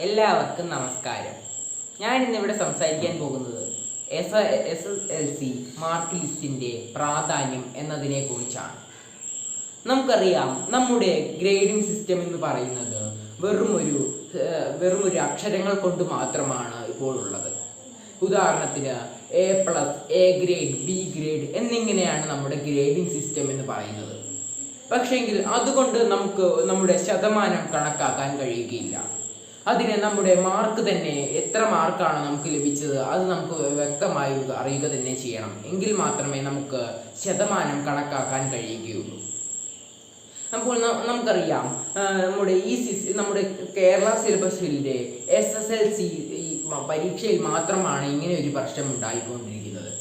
എല്ലാവർക്കും നമസ്കാരം. ഞാൻ ഇന്നിവിടെ സംസാരിക്കാൻ പോകുന്നത് SSLC മാർക്ക് ലിസ്റ്റിൻ്റെ പ്രാധാന്യം എന്നതിനെ കുറിച്ചാണ്. നമുക്കറിയാം, നമ്മുടെ ഗ്രേഡിംഗ് സിസ്റ്റം എന്ന് പറയുന്നത് വെറുമൊരു അക്ഷരങ്ങൾ കൊണ്ട് മാത്രമാണ് ഇപ്പോൾ ഉള്ളത്. ഉദാഹരണത്തിന് A+, A grade, B grade എന്നിങ്ങനെയാണ് നമ്മുടെ ഗ്രേഡിംഗ് സിസ്റ്റം എന്ന് പറയുന്നത്. പക്ഷേങ്കിൽ അതുകൊണ്ട് നമുക്ക് നമ്മുടെ ശതമാനം കണക്കാക്കാൻ കഴിയുകയില്ല. അതിന് നമ്മുടെ മാർക്ക് തന്നെ, എത്ര മാർക്കാണ് നമുക്ക് ലഭിച്ചത് അത് നമുക്ക് വ്യക്തമായി അറിയുക തന്നെ ചെയ്യണം. എങ്കിൽ മാത്രമേ നമുക്ക് ശതമാനം കണക്കാക്കാൻ കഴിയുകയുള്ളൂ. അപ്പോൾ നമുക്കറിയാം, നമ്മുടെ കേരള സിലബസിൻ്റെ SSLC പരീക്ഷയിൽ മാത്രമാണ് ഇങ്ങനെ ഒരു പ്രശ്നം ഉണ്ടായിക്കൊണ്ടിരിക്കുന്നത്.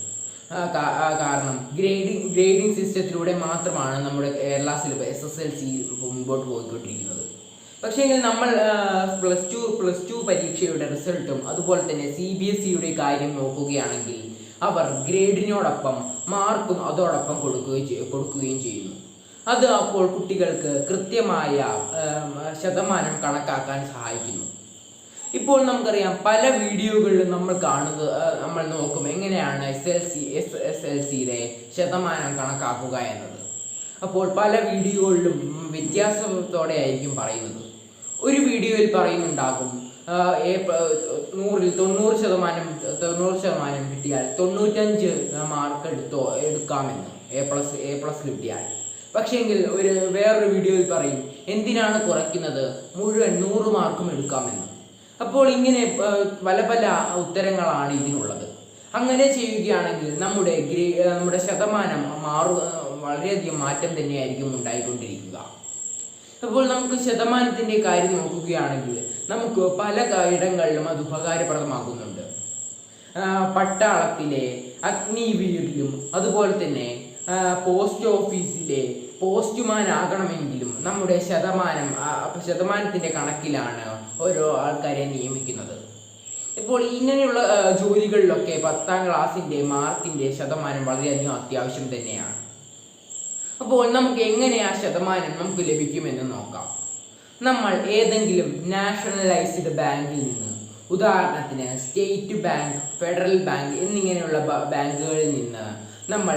കാരണം ഗ്രേഡിംഗ് സിസ്റ്റത്തിലൂടെ മാത്രമാണ് നമ്മുടെ കേരള SSLC മുൻപോട്ട് പോയിക്കൊണ്ടിരിക്കുന്നത്. പക്ഷേ നമ്മൾ പ്ലസ് ടു പരീക്ഷയുടെ റിസൾട്ടും അതുപോലെ തന്നെ CBSEയുടെ കാര്യം നോക്കുകയാണെങ്കിൽ അവർ ഗ്രേഡിനോടൊപ്പം മാർക്കും അതോടൊപ്പം കൊടുക്കുകയും ചെയ്യുന്നു. അത് അപ്പോൾ കുട്ടികൾക്ക് കൃത്യമായ ശതമാനം കണക്കാക്കാൻ സഹായിക്കുന്നു. ഇപ്പോൾ നമുക്കറിയാം, പല വീഡിയോകളിലും നമ്മൾ നോക്കും എങ്ങനെയാണ് SSLCയുടെ ശതമാനം കണക്കാക്കുക എന്നത്. അപ്പോൾ പല വീഡിയോകളിലും വ്യത്യാസത്തോടെ ആയിരിക്കും പറയുന്നത്. ഒരു വീഡിയോയിൽ പറയുന്നുണ്ടാകും 100-ൽ 90% കിട്ടിയാൽ 95 മാർക്ക് എടുക്കാമെന്ന്, A+ കിട്ടിയാൽ. പക്ഷേങ്കിൽ വേറൊരു വീഡിയോയിൽ പറയും എന്തിനാണ് കുറയ്ക്കുന്നത്, മുഴുവൻ 100 മാർക്കും എടുക്കാമെന്ന്. അപ്പോൾ ഇങ്ങനെ പല ഉത്തരങ്ങളാണ് ഇതിനുള്ളത്. അങ്ങനെ ചെയ്യുകയാണെങ്കിൽ നമ്മുടെ ശതമാനം വളരെയധികം മാറ്റം തന്നെയായിരിക്കും ഉണ്ടായിക്കൊണ്ടിരിക്കുക. അപ്പോൾ നമുക്ക് ശതമാനത്തിൻ്റെ കാര്യം നോക്കുകയാണെങ്കിൽ നമുക്ക് പല ഇടങ്ങളിലും അത് ഉപകാരപ്രദമാകുന്നുണ്ട്. പട്ടാളത്തിലെ അഗ്നിവീരിലും അതുപോലെ തന്നെ പോസ്റ്റ് ഓഫീസിലെ പോസ്റ്റ്മാൻ ആകണമെങ്കിലും നമ്മുടെ ശതമാനത്തിൻ്റെ കണക്കിലാണ് ഓരോ ആൾക്കാരെ നിയമിക്കുന്നത്. ഇപ്പോൾ ഇങ്ങനെയുള്ള ജോലികളിലൊക്കെ 10ാം ക്ലാസ്സിൻ്റെ മാർക്കിൻ്റെ ശതമാനം വളരെയധികം അത്യാവശ്യം തന്നെയാണ്. അപ്പോൾ നമുക്ക് എങ്ങനെ ആ ശതമാനം നമുക്ക് ലഭിക്കുമെന്ന് നോക്കാം. നമ്മൾ ഏതെങ്കിലും നാഷണലൈസ്ഡ് ബാങ്കിൽ നിന്ന്, ഉദാഹരണത്തിന് സ്റ്റേറ്റ് ബാങ്ക്, ഫെഡറൽ ബാങ്ക് എന്നിങ്ങനെയുള്ള ബാങ്കുകളിൽ നിന്ന് നമ്മൾ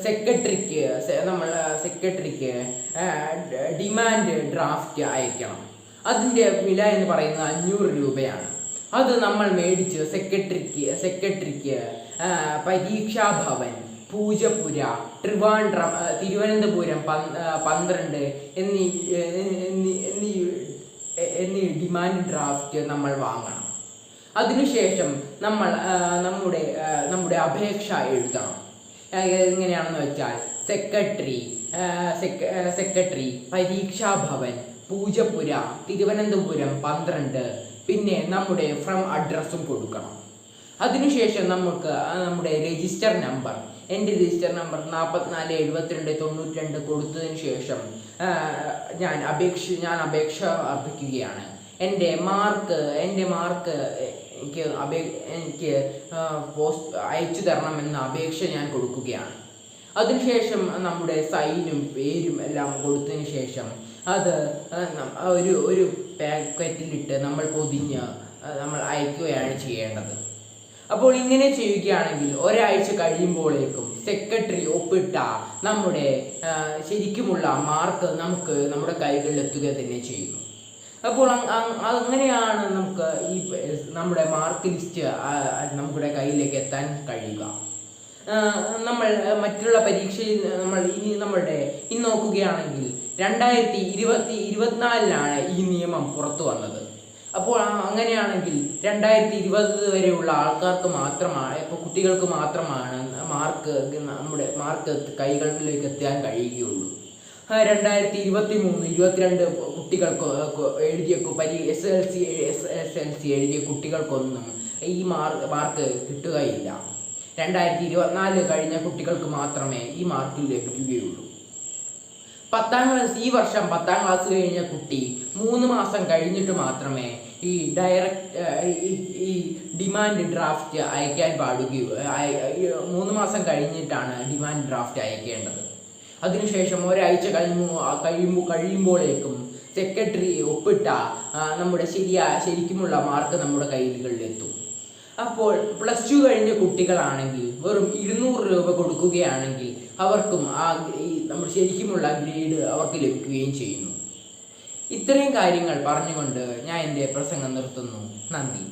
സെക്രട്ടറിക്ക് ഡിമാൻഡ് ഡ്രാഫ്റ്റ് അയക്കണം. അതിൻ്റെ വില എന്ന് പറയുന്നത് 500 രൂപയാണ്. അത് നമ്മൾ മേടിച്ച് സെക്രട്ടറിക്ക് പരീക്ഷാഭവൻ, പൂജപ്പുര, തിരുവനന്തപുരം 12 എന്നീ ഡിമാൻഡ് ഡ്രാഫ്റ്റ് നമ്മൾ വാങ്ങണം. അതിനുശേഷം നമ്മൾ നമ്മുടെ അപേക്ഷ എഴുതണം. എങ്ങനെയാണെന്ന് വെച്ചാൽ സെക്രട്ടറി, പരീക്ഷാഭവൻ, പൂജപ്പുര, തിരുവനന്തപുരം 12, പിന്നെ നമ്മുടെ ഫ്രം അഡ്രസ്സും കൊടുക്കണം. അതിനുശേഷം നമുക്ക് നമ്മുടെ എൻ്റെ രജിസ്റ്റർ നമ്പർ 447292 കൊടുത്തതിന് ശേഷം ഞാൻ അപേക്ഷ അർപ്പിക്കുകയാണ്. എൻ്റെ മാർക്ക് എനിക്ക് അയച്ചു തരണമെന്ന അപേക്ഷ ഞാൻ കൊടുക്കുകയാണ്. അതിനുശേഷം നമ്മുടെ സൈനും പേരും എല്ലാം കൊടുത്തതിന് ശേഷം അത് ഒരു പാക്കറ്റിലിട്ട് നമ്മൾ പൊതിഞ്ഞ് നമ്മൾ അയക്കുകയാണ് ചെയ്യേണ്ടത്. അപ്പോൾ ഇങ്ങനെ ചെയ്യുകയാണെങ്കിൽ ഒരാഴ്ച കഴിയുമ്പോഴേക്കും സെക്രട്ടറി ഒപ്പിട്ട നമ്മുടെ ശരിക്കുമുള്ള മാർക്ക് നമുക്ക് നമ്മുടെ കൈകളിൽ എത്തുക തന്നെ ചെയ്യുന്നു. അപ്പോൾ അങ്ങനെയാണ് നമുക്ക് നമ്മുടെ മാർക്ക് ലിസ്റ്റ് നമ്മുടെ കയ്യിലേക്ക് എത്താൻ കഴിയുക. നമ്മൾ മറ്റുള്ള പരീക്ഷയിൽ ഇന്ന് നോക്കുകയാണെങ്കിൽ 2024 ഈ നിയമം പുറത്തു വന്നത്. അപ്പോൾ അങ്ങനെയാണെങ്കിൽ 2020 വരെയുള്ള ആൾക്കാർക്ക് മാത്രമാണ്, ഇപ്പോൾ കുട്ടികൾക്ക് മാത്രമാണ് നമ്മുടെ മാർക്ക് കൈകളിലേക്ക് എത്താൻ കഴിയുകയുള്ളൂ. 2023-22 കുട്ടികൾക്ക് എഴുതിയ SSLC എഴുതിയ കുട്ടികൾക്കൊന്നും ഈ മാർക്ക് കിട്ടുകയില്ല. 2024 കഴിഞ്ഞ കുട്ടികൾക്ക് മാത്രമേ ഈ മാർക്ക് ലഭിക്കുകയുള്ളൂ. ഈ വർഷം 10ാം ക്ലാസ് കഴിഞ്ഞ കുട്ടി 3 മാസം കഴിഞ്ഞിട്ട് മാത്രമേ ഈ ഡിമാൻഡ് ഡ്രാഫ്റ്റ് അയക്കാൻ പാടുകയുള്ളൂ. 3 മാസം കഴിഞ്ഞിട്ടാണ് ഡിമാൻഡ് ഡ്രാഫ്റ്റ് അയക്കേണ്ടത്. അതിനുശേഷം ഒരാഴ്ച കഴിയുമ്പോഴേക്കും സെക്രട്ടറി ഒപ്പിട്ട നമ്മുടെ ശരിക്കുമുള്ള മാർക്ക് നമ്മുടെ കൈകളിലെത്തും. അപ്പോൾ +2 കഴിഞ്ഞ കുട്ടികളാണെങ്കിൽ വെറും 200 രൂപ കൊടുക്കുകയാണെങ്കിൽ അവർക്കും നമ്മുടെ ശരിക്കുമുള്ള ഗ്രേഡ് അവർക്ക് ലഭിക്കുകയും ചെയ്യുന്നു. ഇത്രയും കാര്യങ്ങൾ പറഞ്ഞുകൊണ്ട് ഞാൻ എൻ്റെ പ്രസംഗം നിർത്തുന്നു. നന്ദി.